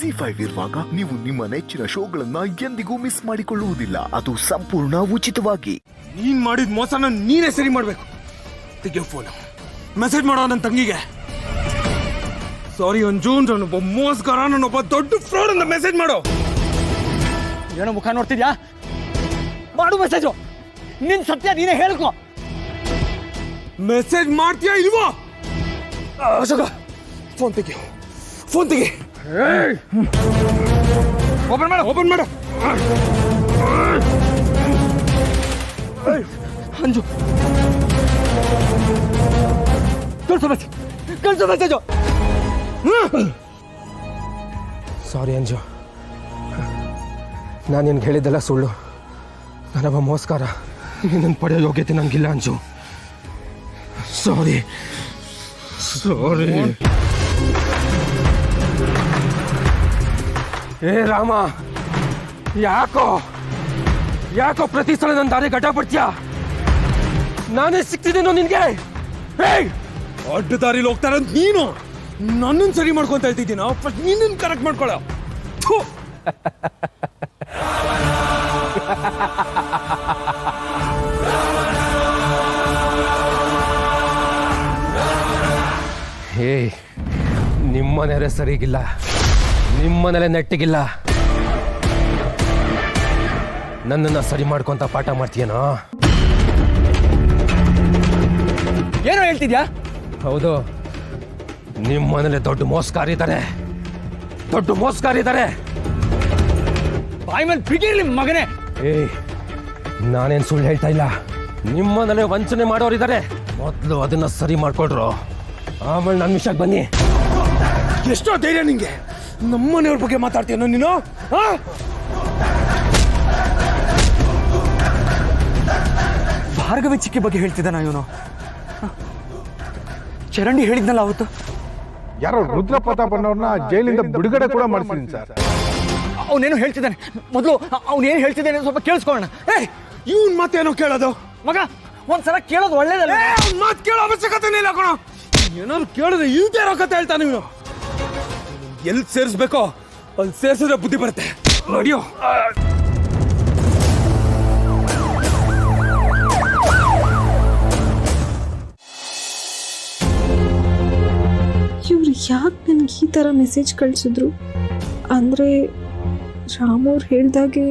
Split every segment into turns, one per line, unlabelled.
ZEE5 ಇರುವಾಗ ನೀವು ನಿಮ್ಮ ನೆಚ್ಚಿನ ಶೋಗಳನ್ನ ಎಂದಿಗೂ ಮಿಸ್ ಮಾಡಿಕೊಳ್ಳುವುದಿಲ್ಲ. ಅದು ಸಂಪೂರ್ಣ ಉಚಿತವಾಗಿ.
ನೀನ್ ಮಾಡಿದ ಮೋಸನ ನೀನೇ ಸರಿ ಮಾಡ್ಬೇಕು. ತೆಗಿಯೋ ಫೋನ್, ಮೆಸೇಜ್ ಮಾಡೋ ನನ್ನ ತಂಗಿಗೆ. ಸಾರಿ ಅಂಜು, ನಾನೊಬ್ಬ ಮೋಸಗಾರ, ನಾನೊಬ್ಬ ದೊಡ್ಡ ಫ್ರಾಡ್ ಅಂತ ಮೆಸೇಜ್ ಮಾಡೋ.
ಏನೋ ಮುಖ ನೋಡ್ತಿದ್ಯಾ? ಮಾಡು ಮೆಸೇಜು. ನಿನ್ ಸತ್ಯ ನೀನೇ ಹೇಳ್ಕೊ.
ಮೆಸೇಜ್ ಮಾಡ್ತೀಯಾ ಇಲ್ವೋ? ಅಶೋಕ, ಫೋನ್ ತೆಗಿ, ಫೋನ್ ತೆಗಿ. ಓಪನ್ ಮಾಡ, ಓಪನ್ ಮಾಡ.
ಅಂಜು, ಕಳ್ಸೋ ಮೆಸೇಜು.
ಸಾರಿ ಅಂಜು, ನಾನು ನಿನ್ಗೆ ಹೇಳಿದ್ದೆಲ್ಲ ಸುಳ್ಳು. ನಾನೊಬ್ಬ ಮೋಸ್ಕಾರ. ನಿನ್ನನ್ನು ಪಡೆಯೋ ಯೋಗ್ಯತೆ ನನಗಿಲ್ಲ ಅಂಜು. ಸಾರಿ ಸಾರಿ. ಏ ರಾಮ, ಯಾಕೋ ಯಾಕೋ ಪ್ರತಿ ಸಲ ನನ್ನ ದಾರಿ ಗಡ್ಡ ಪಡ್ತೀಯ? ನಾನೇ ಸಿಕ್ತಿದ್ದೇನೋ ನಿನ್ಗೆ?
ಅಡ್ಡ ದಾರಿಲಿ ಹೋಗ್ತಾರ ನೀನು ನನ್ನನ್ನು ಸರಿ ಮಾಡ್ಕೊಂತ ಹೇಳ್ತಿದ್ದೀನ. ಫಸ್ಟ್ ನಿನ್ನನ್ನು ಕರೆಕ್ಟ್ ಮಾಡ್ಕೊಳ್ಳೋ.
ಏಯ್, ನಿಮ್ಮನೆಯೇ ಸರಿಗಿಲ್ಲ, ನಿಮ್ಮನೇಲೆ ನೆಟ್ಟಿಗಿಲ್ಲ. ನನ್ನನ್ನು ಸರಿ ಮಾಡ್ಕೊಂತ ಪಾಠ ಮಾಡ್ತೀಯನೋ?
ಏನೋ ಹೇಳ್ತಿದ್ಯಾ?
ಹೌದು, ನಿಮ್ಮನೇಲೆ ದೊಡ್ಡ ಮೋಸ್ಕಾರಿದ್ದಾರೆ, ದೊಡ್ಡ ಮೋಸ್ಕಾರಿದ್ದಾರೆ.
ಬಾಯ್ ಮೇಲೆ ಬಿಗಿರ್ಲಿ ಮಗನೇ.
ಏಯ್, ನಾನೇನು ಸುಳ್ಳು ಹೇಳ್ತಾ ಇಲ್ಲ. ನಿಮ್ಮನೇಲೆ ವಂಚನೆ ಮಾಡೋರಿದ್ದಾರೆ. ಮೊದಲು ಅದನ್ನ ಸರಿ ಮಾಡ್ಕೊಳ್ರು, ಆಮೇಲೆ ನನ್ನ ವಿಷಯಕ್ಕೆ ಬನ್ನಿ.
ಎಷ್ಟೋ ಧೈರ್ಯ ನಿಂಗೆ? ನಮ್ಮನೆಯವ್ರ ಬಗ್ಗೆ ಮಾತಾಡ್ತೀಯನೋ ನೀನು?
ಭಾರ್ಗವಿ ಚಿಕ್ಕಿ ಬಗ್ಗೆ ಹೇಳ್ತಿದ್ದಾನ ಇವನು. ಚರಂಡಿ ಹೇಳಿದ್ನಲ್ಲ ಅವತ್ತು.
ಯಾರೋ ರುದ್ರ ಪ್ರತಾಪ್ ಅನ್ನೋರ್ನ ಜೈಲಿಂದ ಬಿಡುಗಡೆ ಕೂಡ ಮಾಡಿಸಿದ್ದೀನಿ ಸರ್.
ಅವನೇನು ಹೇಳ್ತಿದ್ದಾನೆ, ಮೊದಲು ಅವನೇನು ಹೇಳ್ತಿದ್ದಾನೆ ಸ್ವಲ್ಪ ಕೇಳಿಸ್ಕೊಳ್ಳೋಣ.
ಇವನ್ ಮಾತೇನೋ ಕೇಳೋದು?
ಮಗ, ಒಂದ್ಸಲ ಕೇಳೋದು ಒಳ್ಳೇದಲ್ಲ.
ಮಾತು ಕೇಳೋ ಅವಶ್ಯಕತೆನೇ ಇಲ್ಲ ಕಣೋ. ಏನಾದ್ರು ಕೇಳಿದ್ರೆ ಇವ್ದೇ ರೊಕ್ಕತೆ ಹೇಳ್ತಾನೆ ಇವನು. ಎಲ್ಲಿ ಸೇರಿಸ್ಬೇಕೋ ಅಲ್ಲಿ ಸೇರಿಸಿದ್ರೆ ಬುದ್ಧಿ ಬರುತ್ತೆ. ನಡಿಯೋ.
ಇವ್ರು ಯಾಕೆ ನನಗೆ ಈ ಥರ ಮೆಸೇಜ್ ಕಳಿಸಿದ್ರು? ಅಂದರೆ ರಾಮವ್ರು ಹೇಳ್ದಾಗೆ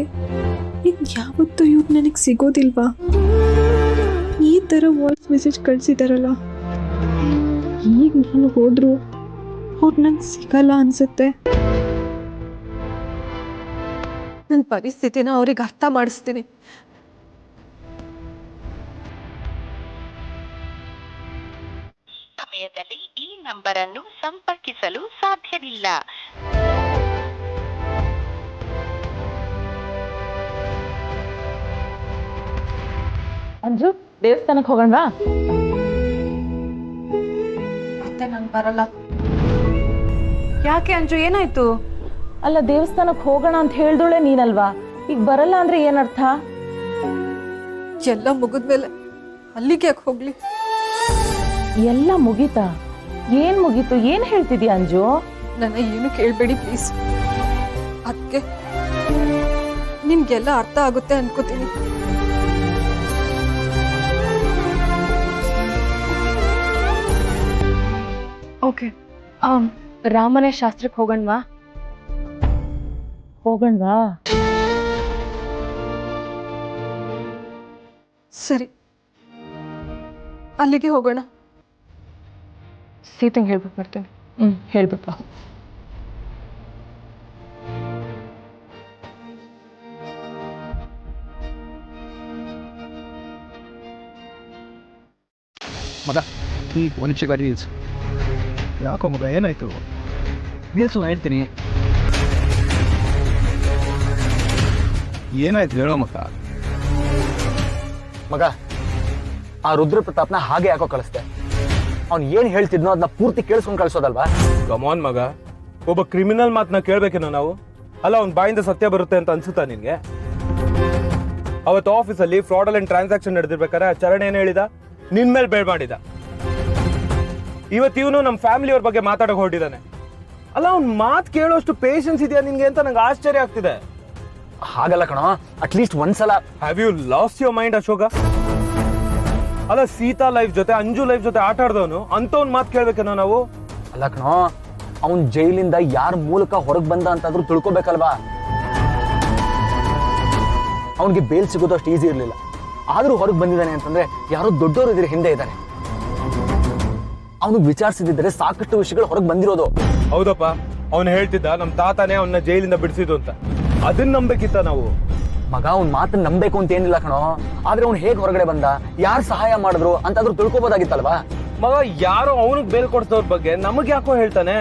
ಇನ್ನು ಯಾವತ್ತೂ ಇವ್ರು ನನಗೆ ಸಿಗೋದಿಲ್ವಾ? ಈ ಥರ ವಾಯ್ಸ್ ಮೆಸೇಜ್ ಕಳಿಸಿದಾರಲ್ಲ, ಈಗ ನಾನು ಹೋದ್ರು ಅವ್ರು ನಂಗೆ ಸಿಗಲ್ಲ ಅನ್ಸುತ್ತೆ. ನನ್ನ ಪರಿಸ್ಥಿತಿನ ಅವ್ರಿಗೆ ಅರ್ಥ ಮಾಡಿಸ್ತೀನಿ.
ಸಮಯದಲ್ಲಿ ಈ ನಂಬರ್ ಅನ್ನು ಸಂಪರ್ಕಿಸಲು ಸಾಧ್ಯವಿಲ್ಲ.
ಅಂಜು, ದೇವಸ್ಥಾನಕ್ಕೆ ಹೋಗೋಣವಾ?
ಮತ್ತೆ ನಂಗೆ ಬರಲ್ಲ.
ಯಾಕೆ ಅಂಜು, ಏನಾಯ್ತು? ಅಲ್ಲ, ದೇವಸ್ಥಾನಕ್ಕೆ ಹೋಗೋಣ ಅಂತ ಹೇಳ್ದೋಳೆ ನೀನಲ್ವಾ? ಈಗ ಬರಲ್ಲ ಅಂದ್ರೆ ಏನರ್ಥ?
ಎಲ್ಲ ಮುಗಿದ್ಮೇಲೆ ಅಲ್ಲಿಗೆ ಯಾಕೆ ಹೋಗ್ಲಿ?
ಎಲ್ಲ ಮುಗೀತಾ? ಏನ್ ಮುಗೀತು? ಏನ್ ಹೇಳ್ತಿದ್ಯಾ ಅಂಜು?
ನನ್ನ ಏನು ಕೇಳಬೇಡಿ ಪ್ಲೀಸ್. ಅದಕ್ಕೆ ನಿಮ್ಗೆಲ್ಲ ಅರ್ಥ ಆಗುತ್ತೆ ಅನ್ಕೋತೀನಿ.
ಓಕೆ, ರಾಮನೇ ಶಾಸ್ತ್ರಕ್ಕೆ ಹೋಗೋಣವಾ? ಹೋಗೋಣವಾ?
ಸರಿ, ಅಲ್ಲಿಗೆ ಹೋಗೋಣ.
ಸೀತಂಗೆ ಹೇಳ್ಬಿಟ್ಟು ಬರ್ತೇನೆ. ಹೇಳ್ಬಿಟ್ಟ.
ಮಗ, ಒಂದು ನಿಮಿಷ ಗಾಡಿ ನಿಲ್ಸು.
ಯಾಕೋ ಮಗ, ಏನಾಯ್ತು?
ನಿಲ್ಸು, ಹೇಳ್ತೀನಿ.
ಏನಾಯ್ತು ಹೇಳೋ ಮಗ.
ಮಗ, ಆ ರುದ್ರ ಪ್ರತಾಪ್ನ ಹಾಗೆ ಯಾಕೋ ಕಳಿಸ್ದೆ? ಅವ್ನು ಏನ್ ಹೇಳ್ತಿದ್ನೋ ಅದನ್ನ ಪೂರ್ತಿ ಕೇಳಿಸ್ಕೊಂಡು ಕಳಿಸೋದಲ್ವಾ?
ಕಮಾನ್ ಮಗ, ಒಬ್ಬ ಕ್ರಿಮಿನಲ್ ಮಾತನ್ನ ಕೇಳ್ಬೇಕೇನೋ ನಾವು? ಅಲ್ಲ, ಅವ್ನ ಬಾಯಿಂದ ಸತ್ಯ ಬರುತ್ತೆ ಅಂತ ಅನ್ಸುತ್ತಾ ನಿನ್ಗೆ? ಅವತ್ತು ಆಫೀಸಲ್ಲಿ ಫ್ರಾಡಲೆಂಟ್ ಟ್ರಾನ್ಸಾಕ್ಷನ್ ನಡೆದಿರ್ಬೇಕಾದ್ರೆ ಆ ಚರಣ್ ಏನ್ ಹೇಳಿದ? ನಿನ್ ಮೇಲೆ ಬೇಡ ಮಾಡಿದ. ಇವತ್ತು ಇವನು ನಮ್ಮ ಫ್ಯಾಮಿಲಿಯವ್ರ ಬಗ್ಗೆ ಮಾತಾಡೋಕೆ ಹೊರಟಿದ್ದಾನೆ. ಅಲ್ಲ ಅವ್ನ್ ಮಾತ್ ಕೇಳೋಷ್ಟು ಪೇಷನ್ಸ್ ಇದೆಯಾ ನಿನ್ಗೆ ಅಂತ ನಂಗೆ ಆಶ್ಚರ್ಯ ಆಗ್ತಿದೆ.
ಹಾಗಲ್ಲ ಕಣೋ, ಅಟ್ಲೀಸ್ಟ್ ಒಂದ್ಸಲ.
Have you lost your mind Ashoka? ಅಲ್ಲ ಸೀತಾ ಲೈಫ್ ಜೊತೆ ಅಂಜು ಲೈಫ್ ಜೊತೆ ಆಟ ಆಡ್ದವನು ಅಂತವ್ನ್ ಮಾತ್ ಕೇಳ್ಬೇಕೇನೋ ನಾವು?
ಅಲ್ಲ ಕಣೋ, ಅವನ್ ಜೈಲಿಂದ ಯಾರ ಮೂಲಕ ಹೊರಗೆ ಬಂದ ಅಂತಾದ್ರೂ ತಿಳ್ಕೊಬೇಕಲ್ವಾ? ಅವನಿಗೆ ಬೇಲ್ ಸಿಗೋದು ಅಷ್ಟು ಈಸಿ ಇರ್ಲಿಲ್ಲ, ಆದ್ರೂ ಹೊರಗೆ ಬಂದಿದ್ದಾನೆ ಅಂತಂದ್ರೆ ಯಾರೋ ದೊಡ್ಡವರು ಇದ್ರ ಹಿಂದೆ ಇದ್ದಾರೆ. ಅವನಿಗೆ ವಿಚಾರಿಸಿದ್ರೆ ಸಾಕಷ್ಟು ವಿಷಯಗಳು ಹೊರಗೆ ಬಂದಿರೋದು.
ಹೌದಪ್ಪ, ಅವ್ನು ಹೇಳ್ತಿದ್ದ ನಮ್ ತಾತನೇ ಅವನ್ನ ಜೈಲಿಂದ ಬಿಡಿಸಿದ್ದು ಅಂತ. ಅದನ್ನ ನಂಬೇಕಿತ್ತ ನಾವು?
ಮಗ ಅವ್ನ ಮಾತನ್ನ ನಂಬೇಕು ಅಂತ ಏನಿಲ್ಲ ಕಣೋ, ಆದ್ರೆ ಅವ್ನು ಹೇಗ್ ಹೊರಗಡೆ ಬಂದ, ಯಾರು ಸಹಾಯ ಮಾಡಿದ್ರು ಅಂತಾದ್ರೂ ತಿಳ್ಕೊಬೋದಾಗಿತ್ತಲ್ವಾ?
ಮಗ ಯಾರೋ ಅವನಿಗೆ ಬೇಲ್ ಕೊಡ್ಸೋರ್ ಬಗ್ಗೆ ನಮಗ್ ಯಾಕೋ ಹೇಳ್ತಾನೆ?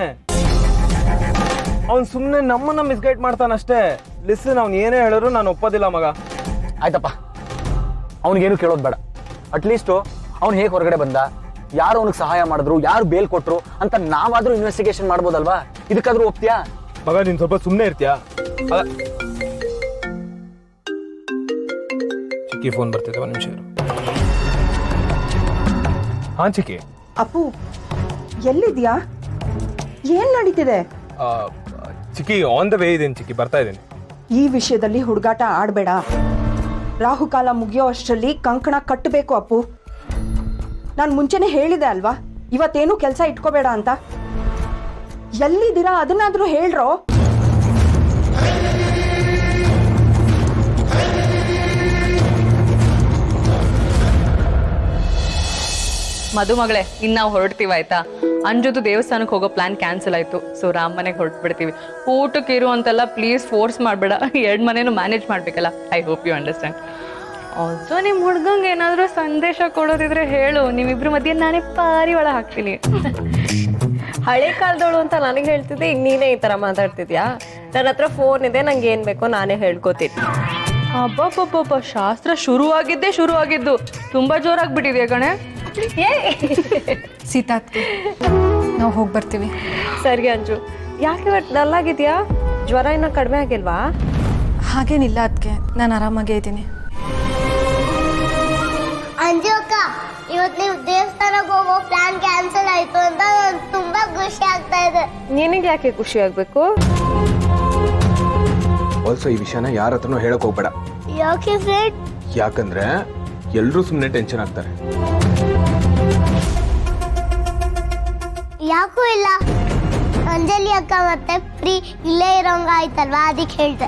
ಅವ್ನ್ ಸುಮ್ನೆ ನಮ್ಮನ್ನ ಮಿಸ್ಗೈಡ್ ಮಾಡ್ತಾನಷ್ಟೇ. ಲಿಸನ್, ಅವ್ನ್ ಏನೇ ಹೇಳಿದ್ರು ನಾನು ಒಪ್ಪೋದಿಲ್ಲ ಮಗ.
ಆಯ್ತಪ್ಪ, ಅವ್ನಿಗೇನು ಕೇಳೋದು ಬೇಡ. ಅಟ್ಲೀಸ್ಟ್ ಅವ್ನು ಹೇಗೆ ಹೊರಗಡೆ ಬಂದ, ಯಾರು ಅವನಿಗೆ ಸಹಾಯ ಮಾಡಿದ್ರು, ಯಾರು ಬೇಲ್ ಕೊಟ್ರು ಅಂತ ನಾವಾದ್ರೂ ಇನ್ವೆಸ್ಟಿಗೇಷನ್ ಮಾಡ್ಬೋದಲ್ವಾ? ಇದಕ್ಕಾದ್ರೂ ಒಪ್ತೀಯಾ?
ಮಗ ನೀನ್ ಸ್ವಲ್ಪ ಸುಮ್ನೆ ಇರ್ತೀಯಾ? ಚಿಕ್ಕಿ ಫೋನ್ ಬರ್ತಿದೆ, ಒಂದ್ ನಿಮಿಷ ಇರು. ಹಾ ಚಿಕ್ಕಿ.
ಅಪ್ಪು, ಎಲ್ಲಿದ್ಯಾ? ಏನ್ ನಡೀತಿದೆ?
ಚಿಕ್ಕಿ ಆನ್ ದ ವೇ ಇದೀನಿ ಚಿಕ್ಕಿ, ಬರ್ತಾ ಇದ್ದೀನಿ.
ಈ ವಿಷಯದಲ್ಲಿ ಹುಡುಗಾಟ ಆಡ್ಬೇಡ. ರಾಹುಕಾಲ ಮುಗಿಯೋ ಅಷ್ಟರಲ್ಲಿ ಕಂಕಣ ಕಟ್ಟಬೇಕು ಅಪ್ಪು. ನಾನು ಮುಂಚೆನೆ ಹೇಳಿದೆ ಅಲ್ವಾ, ಇವತ್ತೇನು ಕೆಲಸ ಇಟ್ಕೋಬೇಡ ಅಂತ. ಎಲ್ಲಿದ್ದೀರಾ ಅದನ್ನಾದ್ರೂ ಹೇಳ್ರೋ.
ಮದುಮಗಳೇ, ಇನ್ನು ನಾವು ಹೊರಡ್ತೀವಿ ಆಯ್ತಾ? ಅಂಜುದು ದೇವಸ್ಥಾನಕ್ಕೆ ಹೋಗೋ ಪ್ಲಾನ್ ಕ್ಯಾನ್ಸಲ್ ಆಯ್ತು. ಸೊ ರಾಮ್ ಮನೆಗೆ ಹೊರಟ್ಬಿಡ್ತೀವಿ. ಊಟಕ್ಕೆ ಇರು ಅಂತೆಲ್ಲ ಪ್ಲೀಸ್ ಫೋರ್ಸ್ ಮಾಡಬೇಡ. 2 ಮನೇನು ಮ್ಯಾನೇಜ್ ಮಾಡ್ಬೇಕಲ್ಲ. I hope you understand. Also ನಿಮ್ಮ ಹುಡ್ಗಂಗೆ ಏನಾದರೂ ಸಂದೇಶ ಕೊಡೋದಿದ್ರೆ ಹೇಳು, ನಿಮ್ಮಿಬ್ರು ಮಧ್ಯೆ ನಾನೇ ಪಾರಿವಾಳ ಹಾಕ್ತೀನಿ.
ಹಳೆ ಕಾಲದವಳು ಅಂತ ನನಗೆ ಹೇಳ್ತಿದ್ದೆ, ಈಗ ನೀನೇ ಈ ಥರ ಮಾತಾಡ್ತಿದ್ಯಾ? ನನ್ನ ಹತ್ರ ಫೋನ್ ಇದೆ, ನಂಗೆ ಏನು ಬೇಕೋ ನಾನೇ ಹೇಳ್ಕೊತೀನಿ.
ಅಬ್ಬಬ್ಬಬ್ಬ, ಶಾಸ್ತ್ರ ಶುರುವಾಗಿದ್ದು ತುಂಬಾ ಜೋರಾಗ್ಬಿಟ್ಟಿದೆಯಾ ಕಣೆ?
ಸೀತಾ, ನಾವು ಹೋಗಿ ಬರ್ತೀವಿ.
ಸರಿ ಅಂಜು, ಯಾಕೆ ಇವತ್ತು ಡಲ್ ಆಗಿದ್ಯಾ? ಜ್ವರ ಇನ್ನೂ ಕಡಿಮೆ ಆಗಿಲ್ವಾ?
ಹಾಗೇನಿಲ್ಲ ಅದಕ್ಕೆ, ನಾನು ಆರಾಮಾಗೇ ಇದ್ದೀನಿ.
ಅಂಜು ಅಕ್ಕ, ಇವತ್ತು ನೀವು ದೇವಸ್ಥಾನಕ್ಕೆ ಹೋಗೋ ಪ್ಲಾನ್ ಕ್ಯಾನ್ಸಲ್ ಆಯ್ತು ಅಂತ ನನಗೆ ತುಂಬಾ ಖುಷಿ ಆಗ್ತಾ ಇದೆ.
ನಿನಗೆ ಯಾಕೆ ಖುಷಿ ಆಗ್ಬೇಕು?
ಆಲ್ಸೋ ಈ ವಿಷಯನ ಯಾರ ಹತ್ರನೂ ಹೇಳಕ್ ಹೋಗ್ಬೇಡ.
ಯಾಕೆ ಫ್ರೆಂಡ್?
ಯಾಕಂದ್ರೆ ಎಲ್ರೂ ಸುಮ್ಮನೆ ಟೆನ್ಷನ್ ಆಗ್ತಾರೆ.
ಯಾಕೂ ಇಲ್ಲ, ಅಂಜಲಿ ಅಕ್ಕ ಮತ್ತೆ ಪ್ರೀ ಇಲ್ಲೇ ಇರೋಂಗ ಆಯ್ತಲ್ವಾ, ಅದಕ್ಕೆ ಹೇಳ್ದೆ.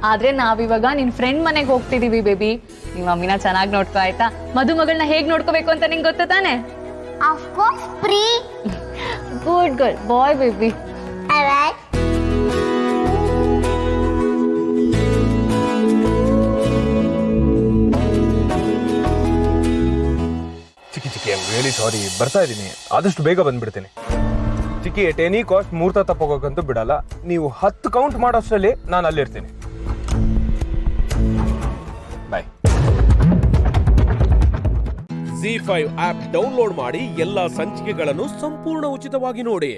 ಆದ್ರೆ ನಾವಿವಾಗ ನಿನ್ ಫ್ರೆಂಡ್ ಮನೆಗೆ ಹೋಗ್ತಿದೀವಿ ಬೇಬಿ. ನಿಮ್ಮ ಮಮ್ಮಿನ ಚೆನ್ನಾಗಿ ನೋಡ್ಕೋ ಆಯ್ತಾ? ಮದುಮಗಳನ್ನ ಹೇಗ್ ನೋಡ್ಕೋಬೇಕು ಅಂತ ನಿಂಗೆ ಗೊತ್ತ ತಾನೆ?
ಆಫ್ ಕೋರ್ಸ್ ಪ್ರೀ.
Good girl, bye baby.
ಚಿಕ್ಕಿ ಚಿಕ್ಕಿ, ಐ ಆಮ್ ರಿಯಲಿ ಸಾರಿ. ಬರ್ತಾ ಇದ್ದೀನಿ, ಆದಷ್ಟು ಬೇಗ ಬಂದ್ಬಿಡ್ತೀನಿ. ಚಿಕ್ಕಿ, ಎಟ್ ಎನಿ ಕಾಸ್ಟ್ ಮುಹೂರ್ತ ತಪ್ಪೋಗಕ್ಕಂತೂ ಬಿಡಲ್ಲ. ನೀವು 10 ಕೌಂಟ್ ಮಾಡೋಷ್ಟರಲ್ಲಿ ನಾನು ಅಲ್ಲಿರ್ತೀನಿ. ಬಾಯ್.
ZEE5 ಆಪ್ ಡೌನ್ಲೋಡ್ ಮಾಡಿ ಎಲ್ಲಾ ಸಂಚಿಕೆಗಳನ್ನು ಸಂಪೂರ್ಣ ಉಚಿತವಾಗಿ ನೋಡಿ.